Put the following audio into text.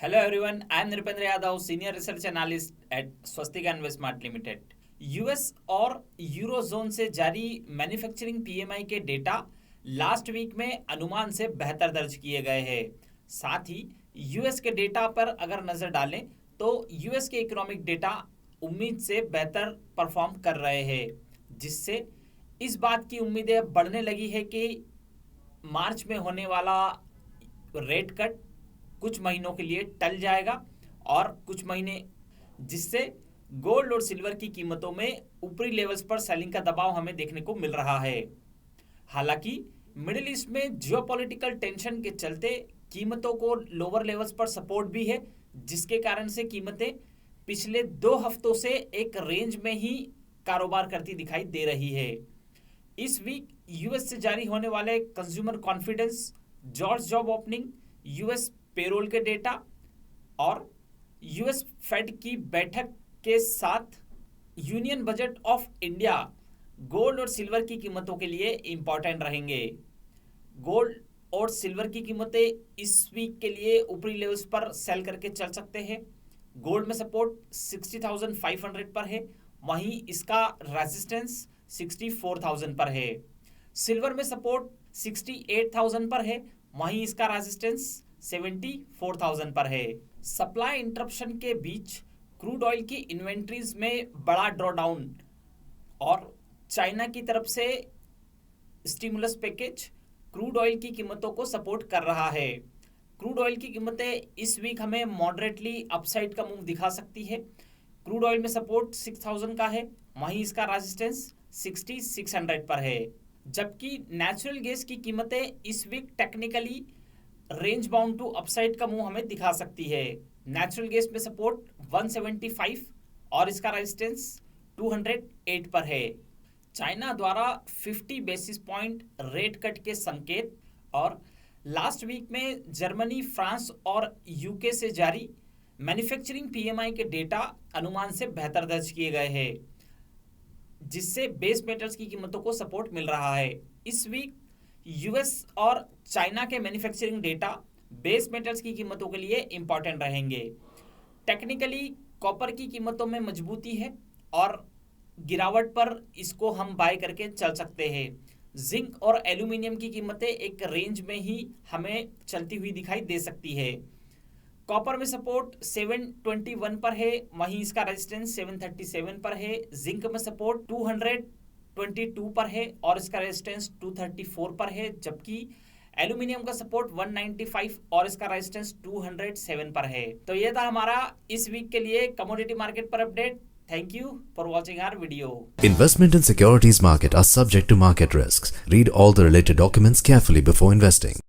Hello everyone, I am Nripendra Yadav, Senior Research Analyst at Swastika InvestSmart Limited. US और eurozone से जारी manufacturing PMI के data last week में अनुमान से बेहतर दर्ज किए गए हैं। साथ ही यूएस के डेटा पर अगर नजर डालें तो यूएस के इकोनॉमिक डेटा उम्मीद से बेहतर परफॉर्म कर रहे हैं, जिससे इस बात की उम्मीदें बढ़ने लगी है कि मार्च में होने वाला रेट कट कुछ महीनों के लिए टल जाएगा और कुछ महीने, जिससे गोल्ड और सिल्वर की कीमतों में ऊपरी लेवल्स पर सेलिंग का दबाव हमें देखने को मिल रहा है। हालांकि मिडिल ईस्ट में जियोपॉलिटिकल टेंशन के चलते कीमतों को लोअर लेवल्स पर सपोर्ट भी है, जिसके कारण से कीमतें पिछले 2 हफ्तों से एक रेंज में ही कारोबार करती दिखाई दे रही है। इस वीक यूएस से जारी होने वाले consumer confidence, George job opening, US payroll के डेटा और यूएस फेड की बैठक के साथ union budget of India gold और सिल्वर की कीमतों के लिए इंपॉर्टेंट रहेंगे। गोल्ड और सिल्वर की कीमतें इस वीक के लिए ऊपरी लेवल्स पर सेल करके चल सकते हैं। गोल्ड में सपोर्ट 60,500 पर है, वहीं इसका रेजिस्टेंस 64,000 पर है। सिल्वर में सपोर्ट 68,000 पर है, वहीं इसका रेजिस्टेंस 74,000 पर है। सप्लाई इंटरप्शन के बीच क्रूड ऑयल की इन्वेंट्रीज में बड़ा ड्रॉडाउन और चाइना की तरफ से स्टिमुलस पैकेज क्रूड ऑयल की कीमतों को सपोर्ट कर रहा है। क्रूड ऑयल की कीमतें इस वीक हमें मॉडरेटली अपसाइड का मूव दिखा सकती है। क्रूड ऑयल में सपोर्ट 6,000 का है, वहीं इसका रेजिस्टेंस 6,600 पर है। जबकि नेचुरल गैस की कीमतें इस week technically range bound to upside का मुंह हमें दिखा सकती है। नेचुरल गैस में सपोर्ट 175 और इसका रेजिस्टेंस 208 पर है। चाइना द्वारा 50 बेसिस पॉइंट रेट कट के संकेत और लास्ट वीक में जर्मनी, फ्रांस और यूके से जारी मैन्युफैक्चरिंग पीएमआई के डेटा अनुमान से बेहतर दर्ज किए गए हैं, जिससे बेस मेटल्स की कीमतों को सपोर्ट मिल रहा है। इस वीक यूएस और चाइना के मैन्युफैक्चरिंग डेटा बेस मेटल्स की कीमतों के लिए इंपॉर्टेंट रहेंगे। टेक्निकली कॉपर की कीमतों में मजबूती है और गिरावट पर इसको हम बाय करके चल सकते हैं। जिंक और एल्यूमिनियम की कीमतें एक रेंज में ही हमें चलती हुई दिखाई दे सकती है। कॉपर में सपोर्ट 721 पर है, वहीं इसका रेजिस्टेंस 737 पर है। जिंक में सपोर्ट 222 पर है और इसका रेजिस्टेंस 234 पर है, जबकि एल्यूमिनियम का सपोर्ट 195 और इसका रेजिस्टेंस 207 पर है। तो ये था हमारा इस वीक के लिए कमोडिटी मार्केट पर update. Thank you for watching our video. Investment in securities market are subject to market risks. Read all the related documents carefully before investing.